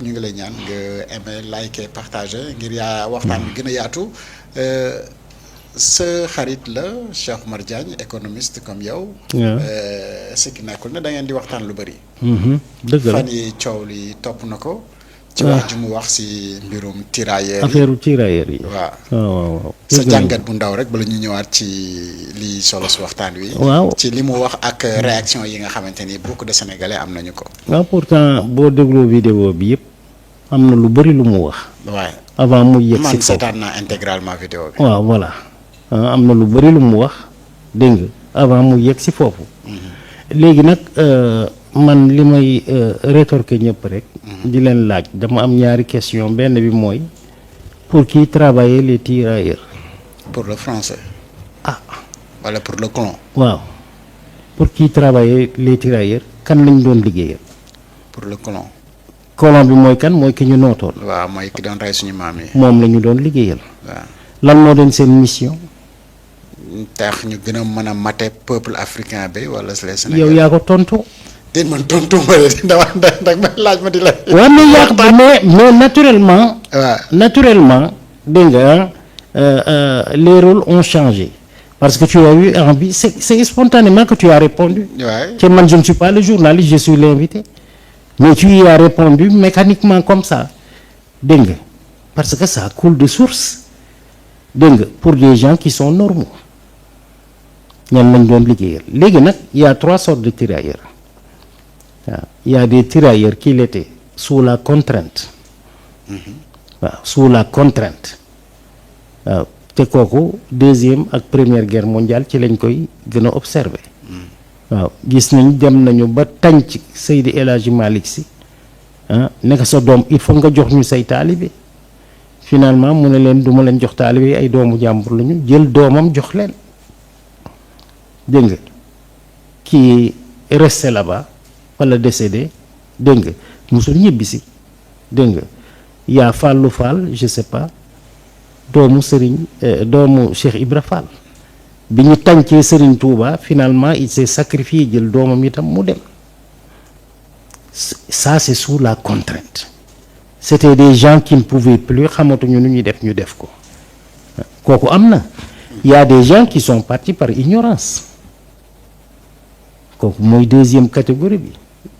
ñu ngi lay ñaan nga aimer liker partager ngir yaa waxtaan bi gën a yaatu. Sa xarit la Cheikh Oumar Diagne économiste comme yow. ce qui nekkul ne da ngeen di waxtaan lu bëri. dëgg la fan yi coow li topp na ko. ci wax ju mu wax si mbirum tirailleurs yi affaire tirailleurs yi. waaw sa jàngat bu ndaw rek bala ñu ñëwaat ci li solo si waxtaan wi. waaw ci li mu wax ak réaction yi nga xamante ni beaucoup de sénégalais am nañu ko. waaw pourtant boo dégloo vidéo bi yëpp am na lu bëri lu mu wax. waaye avant mu yegg si man foofu seetaan naa intégralement vidéo bi. waaw voilà am na lu bëri lu mu wax dégg nga avant mu yegg si foofu. léegi nag man li may rétorquer ñëpp rek. di leen laaj dama am ñaari question benn bi mooy pour qui travailler les tirailleurs. pour le français. ah wala pour le colon. waaw pour qui travailler les tirailleurs kan lañ doon liggéeyal. pour le colon. colon bi mooy kan mooy ki ñu nootoon. waaw mooy ki doon rey suñu maam yi. moom la ñu doon liggéeyal. waaw lan moo doon seen mission. tax ñu gën a mën a mate peuple africain bi wala les Sénégalais. yow yaa ko tontu. déet man tontu ma ndax ma laaj ma di la. waaw mais yaa ko mais naturellement. waaw naturellement dégg nga les rôles ont changé parce que tu as eu envie c'est spontanément que tu as répondu. waay te man je ne suis pas le journaliste je suis l'invité mais tu y as répondu mécaniquement comme ça dégg nga parce que ça coule de source dégg nga pour des gens qui sont normaux ñan lañ doon liggéeyal léegi nag il y a 3 sortes de tirailleurs waaw il y a des tirailleurs qui l'étaient sous la contrainte waaw sous la contrainte waaw te kooku deuxième ak première guerre mondiale ci lañ koy gën a observer waaw gis nañ dem nañu ba tànc Seydi El Hadji Malick Sy nekk sa doom il faut nga jox ñu say taalibe finalement mu ne leen duma leen jox taalibe ay doomu jàmbur lañu jël doomam jox leen dégg nga qui est resté là-bas wala décédé dégg nga musul ñibbisi dégg nga yaa Fallou Fall je sais pas doomu Serigne doomu Cheikh Ibra Fall bi ñu tàncee Serigne Touba finalement il s'est sacrifié jël doomam itam mu dem ça c'est sous la contrainte c'était des gens qui ne pouvaient plus xamatuñu nu ñuy def ñu def ko kooku am na il y a des gens qui sont partis par ignorance kooku mooy deuxième catégorie bi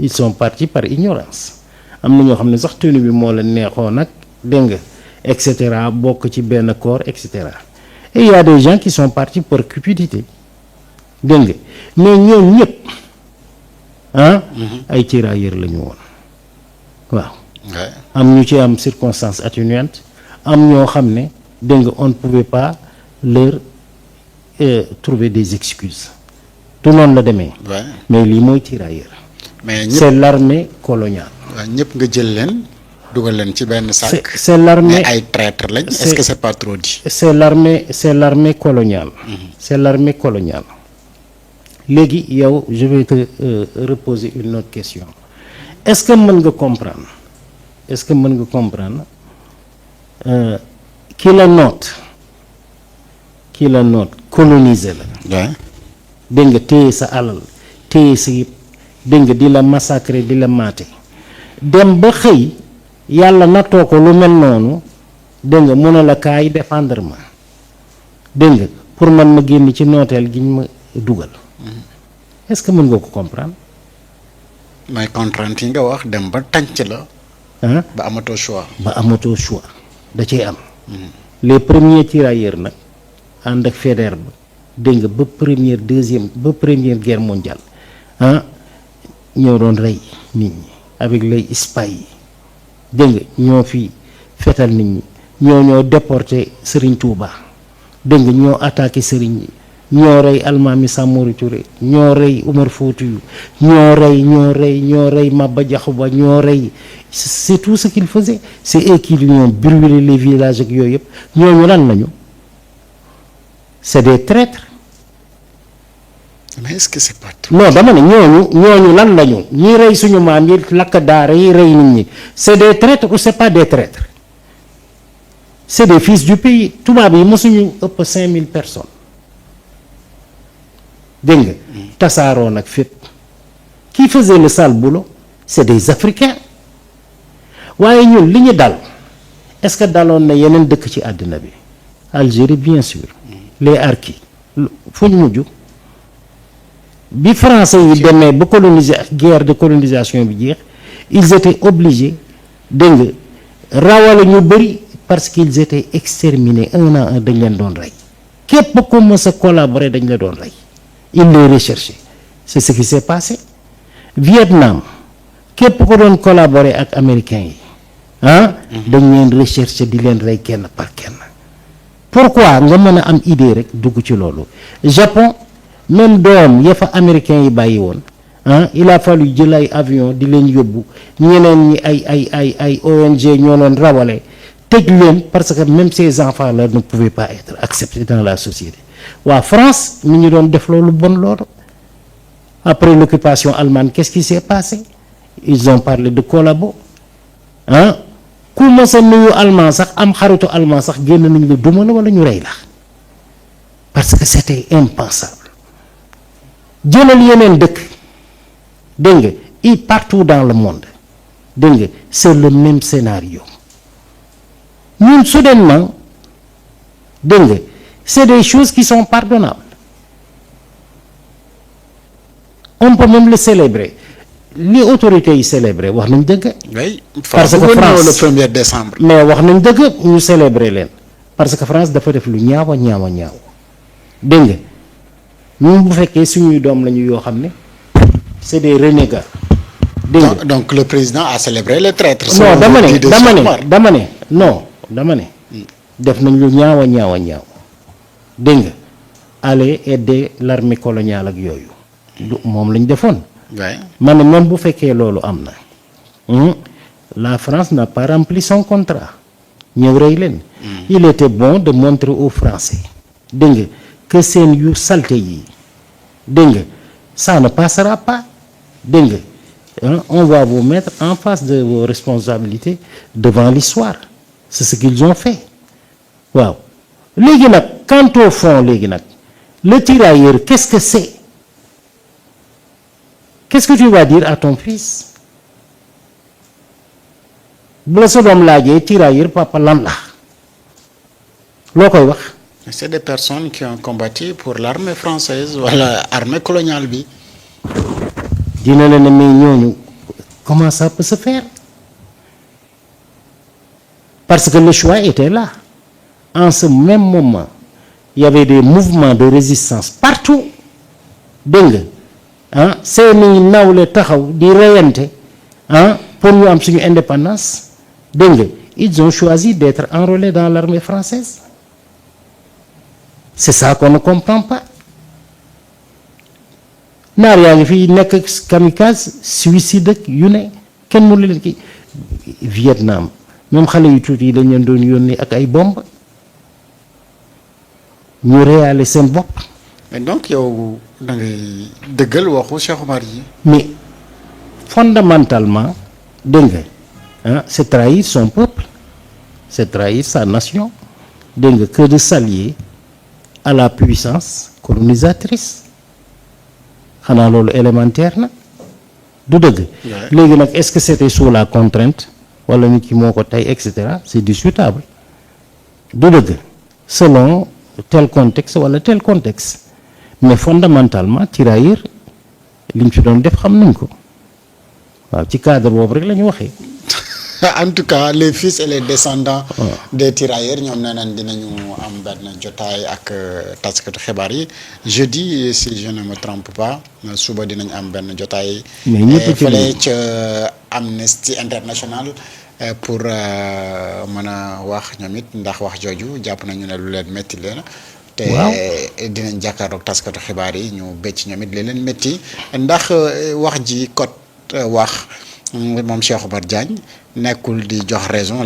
ils sont partis par ignorance am na ñoo xam ne sax tenue bi moo la neexoon nag dégg nga et cetera bokk ci benn corps et cetera et il y a des gens qui sont partis par cupidité dégg nga mais ñoom ñëpp ay tirailleurs la ñu woon waaw. am ñu ci am circonstances atténuantes am ñoo xam ne dégg nga on ne pouvait pas leur trouver des excuses tout noonu la demee. mais lii mooy tirailleur. mais ñëpp c'est l'armée coloniale. waaw ñëpp nga jël leen dugal leen ci benn sac. c'est l'armée mais ay traîtres lañ. est-ce que c'est pas trop dit. c'est l'armée coloniale. c'est l'armée coloniale. léegi yow je vais te reposer une autre question est-ce que mën nga comprendre ki la noot coloniser la. dégg nga téye sa alal téye sa yëpp dégg nga di la massacrer di la maate dem ba xëy yàlla nattoo ko lu mel noonu dégg nga mun a la kaay défendre ma dégg nga pour man ma génn ci nooteel gi ñu ma dugal est-ce que mën nga ko comprendre. mooy contrainte yi nga wax dem ba tànc la. ba amatoo choix. da cay am. les premiers tirailleurs nag ànd ak Faidherbe ba dégg nga ba première guerre mondiale ñoo doon rey nit ñi avec les spahis yi dégg nga ñoo fi fetal nit ñi ñoo déporté Serigne Touba dégg nga ñoo attaqué Serigne yi ñoo rey Almaami Samori Touré ñoo rey Oumar Foutiyou ñoo rey Maba Diakhou Ba ñoo rey c'est tout ce qu'il faisait c'est eux qui lui ont brûlé les villages ak yooyu yëpp ñooñu lan lañu c'est des traîtres. mais est-ce que c'est pas trop. non dama ne ñooñu lan lañu ñi rey suñu maam yi lakk daara yi rey nit ñi c'est des traîtres ou c'est pas des traîtres c'est des fils du pays tubaab yi mosuñu ëpp 5000 personnes. dégg nga tasaaroo nag fépp qui faisait le sale boulot c'est des Africains waaye ñun li ñu dal est-ce que daloon na yeneen dëkk ci àddina bi Algérie bien sûr les harkis fu ñu mujj bi français yi demee ba coloniser guerre de colonisation bi jeex ils étaient obligés dégg nga rawale ñu bëri parce qu'ils étaient exterminés un à un dañ leen doon rey képp ku mës a collaborer dañ la doon rey ils les recherchaient c'est ce qui s'est passé Vietnam képp ko doon collaborer ak américains yi dañ leen rechercher di leen rey kenn par kenn. Pourquoi nga mën a am idée rek dugg ci loolu Japon même doom ya fa américains yi bàyyi woon il a fallu jël ay avion di leen yóbbu ñeneen ñi ay ONG ñoo leen rawale tëj leen parce que même ces enfants là ne pouvaient pas être acceptés dans la société waa France mi ñu doon def loolu bon loolu après l'occupation allemande qu'est-ce qui s'est passé ils ont parlé de collabo ku mës a nuyu allemand sax am xaritu allemand sax génn nañ la duma la wala ñu rey la parce que c'était impensable jëlal yeneen dëkk dégg nga et partout dans le monde dégg nga c'est le même scénario ñun soudainement dégg nga c'est des choses qui sont pardonnables on peut même le célébrer li autorités yi célébrer wax nañ dëgg. oui parce que France le 1er décembre. mais wax nañ dëgg ñu célébrer leen parce que France dafa def lu ñaaw a ñaaw a ñaaw dégg nga ñun bu fekkee suñuy doom lañu yoo xam ne c'est des renégats. dégg nga donc le président a célébré les traîtres. non dama ne def nañ lu ñaaw a ñaaw a ñaaw dégg nga aller aider l'armée coloniale ak yooyu. moom lañ defoon. ma ne même bu fekkee loolu am na la France n'a pas rempli son contrat ñëw rey leen. il était bon de montrer aux Français dégg nga que seen yu salte yi dégg nga ça ne passera pas dégg nga on va vous mettre en face de vos responsabilités devant l'histoire c'est ce qu'ils ont fait waaw léegi nag quant au fond léegi nag le tirailleur qu'est-ce que c'est? Qu'est-ce que tu vas dire à ton fils bu la sa doom laajee tirailleur papa lan la loo koy wax. c'est des personnes qui ont combattu pour l'armée française wala armée coloniale bi. dina la ne mais ñooñu comment ça peut se faire parce que le choix était là en ce même moment il y avait des mouvements de résistance partout dégg nga seeni nawle taxaw di reyante pour ñu am suñu indépendance dégg nga ils ont choisi d'être enrôlés dans l'armée française c'est ça qu'on ne comprend pas naar yaa ngi fi nekk kamikaze suicide ak yu ne kenn mënu leen ki Vietnam même xale yu tuuti yi dañ leen doon yónni ak ay bombe ñu réyaale seen bopp. mais donc yow da ngay dëggal waxu Cheikh Oumar yi. mais fondamentalement dégg nga c'est trahir son peuple c'est trahir sa nation dégg nga que de s'allier à la puissance colonisatrice xanaa loolu élémentaire na du dëgg. léegi nag est-ce que c'était sous la contrainte wala nit ki moo ko tey et cetera c'est discutable du dëgg selon tel contexte wala tel contexte. mais fondamentalement tirailleur li ñu fi doon def xam nañ ko waaw ci cadre boobu rek la ñu waxee. en tout cas les fils et les descendants des tirailleurs ñoom nee nañ dinañu am benn jotaay ak taskatu xibaar yi jeudi si je ne me trompe pas suba dinañ am benn jotaay. mais ñëpp ci fële ca Amnesty International pour mën a wax ñoom it ndax wax jooju jàpp nañu ne lu leen métti leen. te dinañ jàkkaarloog taskatu xibaar yi ñu becc ñoom it leen métti ndax wax ji kot wax moom Cheikh Oumar Diagne nekkul di jox raison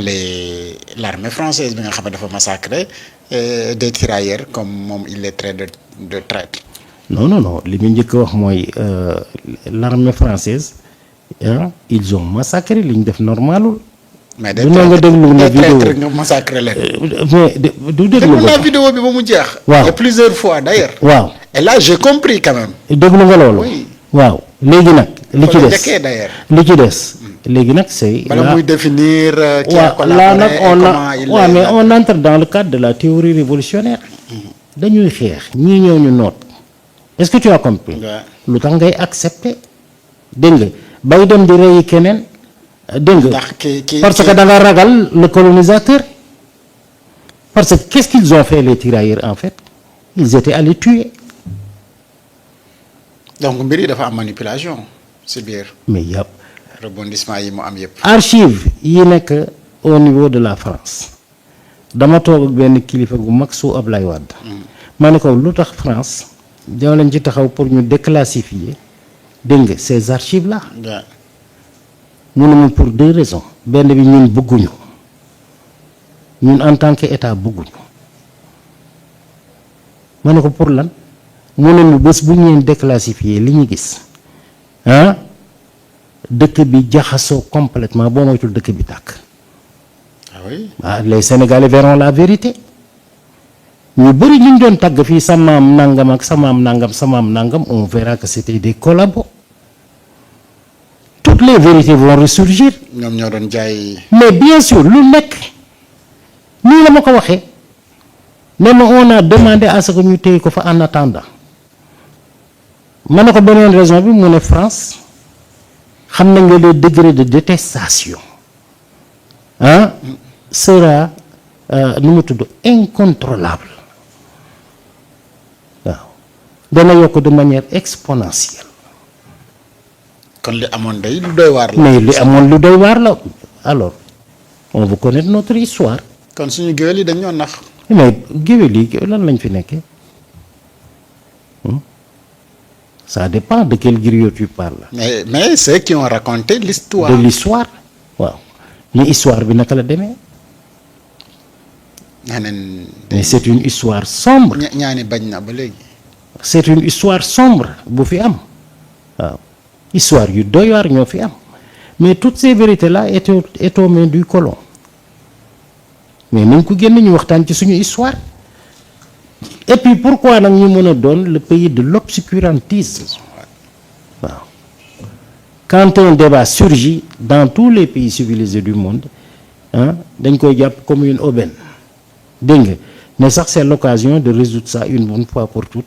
l'armée française bi nga xam ne dafa massacrer des tirailleurs comme moom il les traite de traître. non li mu njëkk wax mooy l'armée française ils ont massacré li ñu def normalul. mais des traîtres nga massacré leen. mais du déglu nga vidéo bi ba mu jeex. waaw et plusieurs fois d'ailleurs. waaw et là j'ai compris quand même. déglu nga loolu. oui waaw léegi nag. li ci des d'ailleurs. li ci des léegi nag c'est bala muy définir qui a waaw là collaboré nag et on comment il waaw mais est. on entre dans le cadre de la théorie révolutionnaire dañuy xeex ñii ñëw ñu noot est-ce que tu as compris Ouais. lu tax ngay accepter dégg nga bay dem di reyi keneen dégg nga ndax ki parce que da nga ragal le colonisateur parce que qu'est-ce qu'ils ont fait les tirailleurs en fait ils étaient allés tuer donc mbir yi dafa am manipulation si biir mais yàpp rebondissement yi mu am yëpp. archive yi nekk au niveau de la France dama toog ak benn kilifa gu mag su Ablaye Wade ma ne ko lu tax France doo leen ci taxaw pour ñu déclassifier dégg nga ces archives là Ouais. mu ne ma pour 2 raisons benn bi ñun bëgguñu ñun en tant que état bëgguñu ma ne ko pour lan mu ne ñu bés bu ñu leen déclassifier li ñu gis ah dëkk bi jaxasoo complètement boo moytul dëkk bi tàkk Ah oui. ah les Sénégalais verront la vérité ñu bëri ñu doon tàgg fii sa maam nangam ak sa maam nangam on verra que c'était des collabos toutes les vérités vont ressurgir ñoom ñoo doon jaay. mais bien sûr lu nekk nii la ma ko waxee ne ma on a demandé à ce que ñu téye ko fa en attendant ma ne ko beneen raison bi mu ne France xam nañ nga le degré de détestation ah sera nu mu tudd incontrôlable waaw dana yokk de manière exponentielle kon li amoon day lu doy waar la. mais li amoon lu doy waar la alors on veut connaître notre histoire kon suñu géwél yi dañ ñoo nax. mais géwél yi lan lañ fi nekkee ça dépend de quel griot tu parles mais ceux qui ont raconté l'histoire. de l'histoire waaw ni histoire bi naka la demee ñaaneen mais c'est une histoire sombre ñaani bañ na ba léegi. c'est une histoire sombre bu fi am waaw histoire yu doy waar ñoo fi am mais toutes ces vérités là étaient aux mains du colon mais nañ ko génn ñu waxtaan ci suñu histoire et puis pourquoi nag ñu mën a doon le pays de l'obscurantisme waaw quand un débat surgit dans tous les pays civilisés du monde ah dañ koy jàpp comme une aubaine dégg nga mais sax c'est l'occasion de résoudre ça une bonne fois pour toutes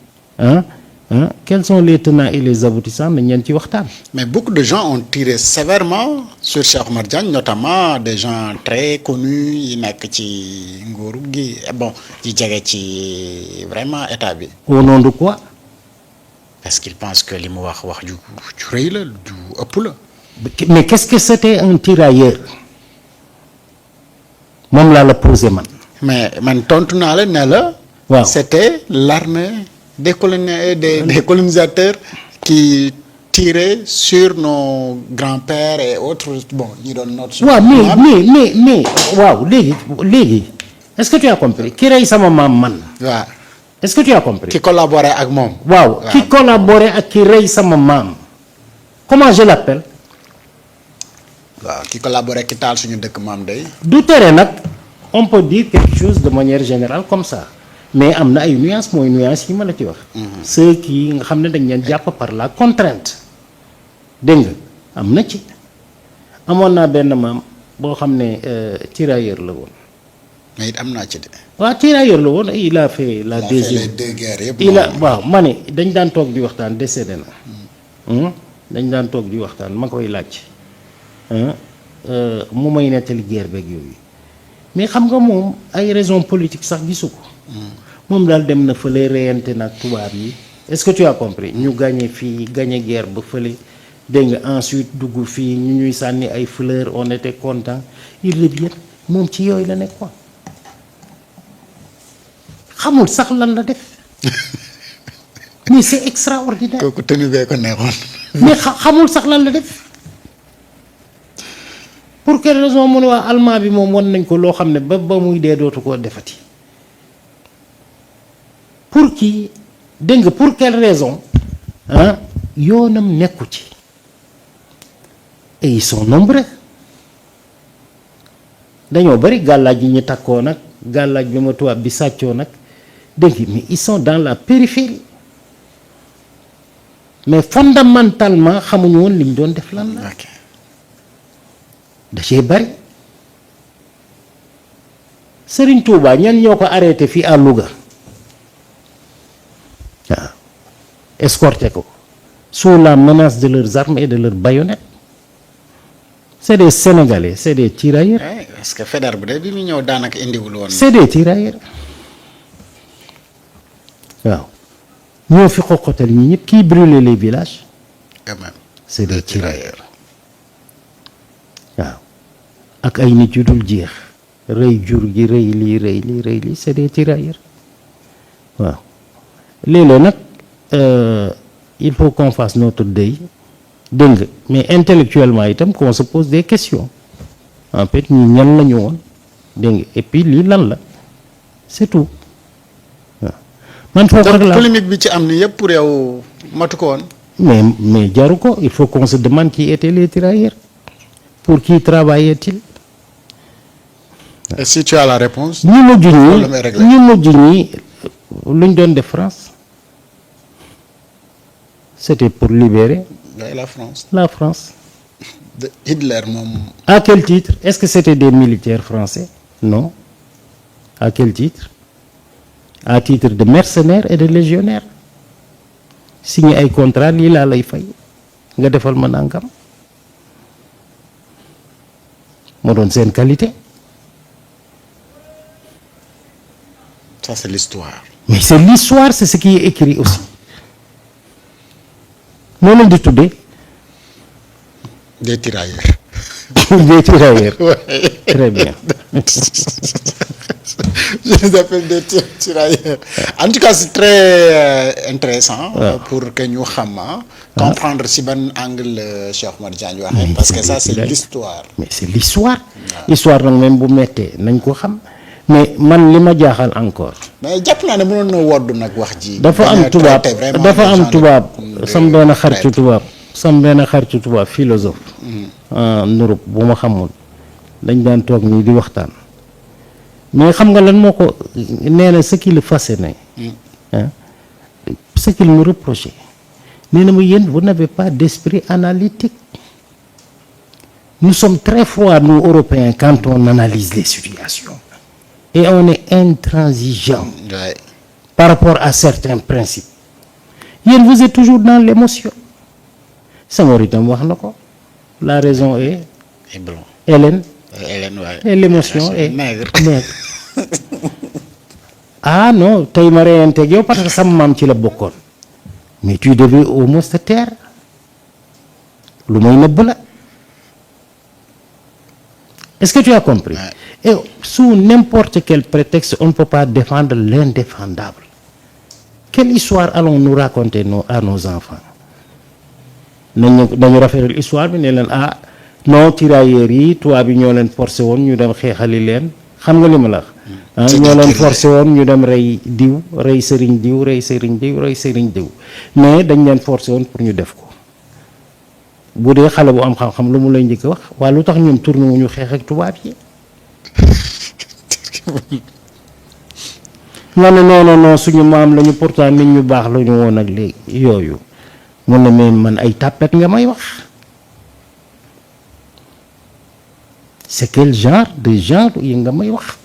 quels sont les tenants et les aboutissants nañ leen ci waxtaan. mais beaucoup de gens ont tiré sévèrement sur Cheikh Oumar Diagne notamment des gens très connus yi nekk ci nguuru gi bon yi jege ci vraiment état bi. au nom de quoi. parce qu'ils pensent que li mu wax ju rëy la ju ëpp la. mais qu'est-ce que c'était un tirailleur moom laa la posé man. mais man tontu naa la ne la. waaw c'était l'armée des colonisateurs qui tiraient sur nos grands-pères et autres bon ñi doon noot. waaw mais waaw léegi est-ce que tu as compris ki rey sama maam man. waaw. est-ce que tu as compris. qui collaborait ak moom. waaw ki collaborait ak ki rey sama maam comment je l'appelle. waaw ki collaborait ki taal suñu dëkk maam day. du tere nag on peut dire quelque chose de manière générale comme ça mais am na ay nuances mooy nuances yi ma la ci wax. ceux qui nga xam ne dañ leen jàpp par la contrainte dégg nga am na ci amoon naa benn maam boo xam ne tirailleur la woon. mais it am naa ci de. waaw tirailleur la woon il a fait la deuxième. les deux guerres yëpp. waaw ma ne dañ daan toog di waxtaan décédé na. dañ daan toog di waxtaan ma koy laaj. mu may nettali guerre beeg yooyu mais xam nga moom ay raisons politiques sax gisu ko. moom daal dem na fële reyante nag tubaab yi est-ce que tu as compris ñu gagné fii gagné guerre ba fële dégg nga ensuite dugg fii ñu ñuy sànni ay fleurs on était content il revient moom ci yooyu la nekkoon xamul sax lan la def mais c'est extraordinaire. kooku tenue bee ko neexoon. mais xamul sax lan la def. pour quelle raison mu ne waa allemand bi moom wan nañ ko loo xam ne ba muy dee dootu koo defati pour qui dégg nga pour quelle raison yoonam nekku ci et ils sont nombreux dañoo bari gàllaaj yi ñu takkoo nag gàllaaj bi ma tubaab bi sàccoo nag dégg nga mais ils sont dans la périphérie mais fondamentalement xamuñu woon li ñu doon def lan la. da cee bari. Serigne Touba ñan ñoo ko arrêté fii à Louga waaw escorté ko sous la menace de leurs armes et de leurs baïonnettes. C'est des Sénégalais, c'est des tirailleurs. Ouais, parce que Faidherbe bu dee bi mu ñëw daanaka indiwul woon. C'est des tirailleurs waaw ñoo fi xoqatal ñi ñëpp kii brûler les villages. quand même c'est des tirailleurs waaw ak ay nit yu dul jeex rëy jur gi rëy lii c'est des tirailleurs waaw léeg-léeg nag il faut qu'on fasse notre deuil dégg nga mais intellectuellement itam qu'on se pose des questions en fait ñi ñan la ñu woon dégg nga et puis lii lan la c'est tout waaw man foofu rek la polémique bi ci am ni yëpp pour yow matu ko woon. mais jaru ko il faut qu'on se demande qui étaient les tirailleurs pour qui travaillait-il. Et si tu as la réponse. ñu mujj ñi lu ñu doon def France c'était pour libérer. la France. La France. de Hitler moom. À quel titre? Est-ce que c'était des militaires français? Non. À quel titre? À titre de mercenaires et de légionnaires. Signé ay contrat lii laa lay fay nga defal ma nangam moo doon seen qualité. Ça c'est l'histoire. Mais c'est l'histoire, c'est ce qui est écrit aussi. Noonu leen di tuddee. Des tirailleurs. Des tirailleurs. Ouais. Très bien. Je les appelle des tirailleurs. En tout cas c'est très intéressant pour que ñu xam comprendre si ban angle Cheikh Oumar Diagne waxee parce que ça c'est l'histoire. Mais c'est l'histoire. Histoire nag même bu mettee nañ ko xam. Mais man li ma jaaxal encore. mais jàpp naa ne mënoon na woddu nag wax ji. dafa am tubaab sam benn xaritu tubaab philosophe. en Europe bu ma xamul dañ daan toog nii di waxtaan. mais xam nga lan moo ko nee na ce qui le fascinait. ce qu'il me reprochait. nee na ma yéen vous n'avez pas d'esprit analytique. nous sommes très froids nous Européens quand on analyse les situations. Et on est intransigeant par rapport à certains principes. Yéen vous êtes toujours dans l'émotion. Senghor itam wax na ko. La raison est blanc. Hélène waaye. Et l'émotion est maigre. Ah non tey ma reyanteeg yow parce que sama maam ci la bokkoon. Mais tu devais au moins te taire. lu may nëbb la. Est-ce que tu as compris? Et sous n'importe quel prétexte, on ne peut pas défendre l'indéfendable. Quelle histoire allons-nous raconter à nos enfants? Dañu rafetlu histoire bi ne leen non tirailleurs yi tubaab bi ñoo leen forcé woon ñu dem xeexali leen xam nga li ma la wax. ñoo leen forcé woon ñu dem rey diw rey sëriñ diw mais dañ leen forcé woon pour ñu def ko. bu dee xale bu am xam-xam lu mu lay njëkk wax waa lu tax ñoom tourné wu ñu xeex ak tubaab yi. nga ne non suñu maam lañu pourtant nit ñu baax la ñu woon ak léegi yooyu mun na mais man ay tàppet nga may wax. c'est quel genre yi nga may wax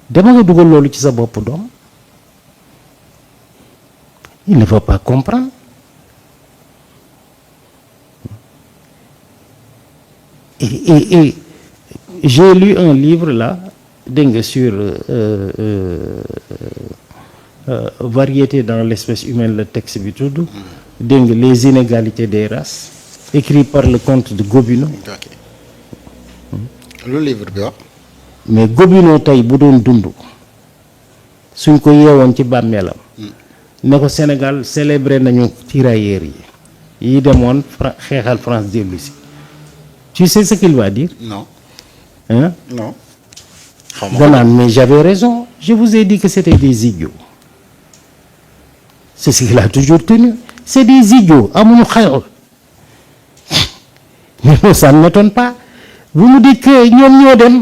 dama nga dugal loolu ci sa bopp doom il ne faut pas comprendre. Et j'ai lu un livre là dégg nga sur variété dans l'espèce humaine le texte bi tudd dégg nga les inégalités des races écrit par le comte de Gobineau. lu livre bi wax. mais Gobineau tey bu doon dund suñ ko yeewoon ci bàmmeelam ne ko Sénégal célébré nañu tirailleurs yi demoon xeexal France dellu si. Tu sais ce qu'il va dire? Non. Hein? Non. Danaan mais j'avais raison. Je vous ai dit que c'était des idiots. C'est ce qu'il a toujours tenu. C'est des idiots. amuñu xel. Mais ça ne m'étonne pas. Vous me dites que ñoom ñoo dem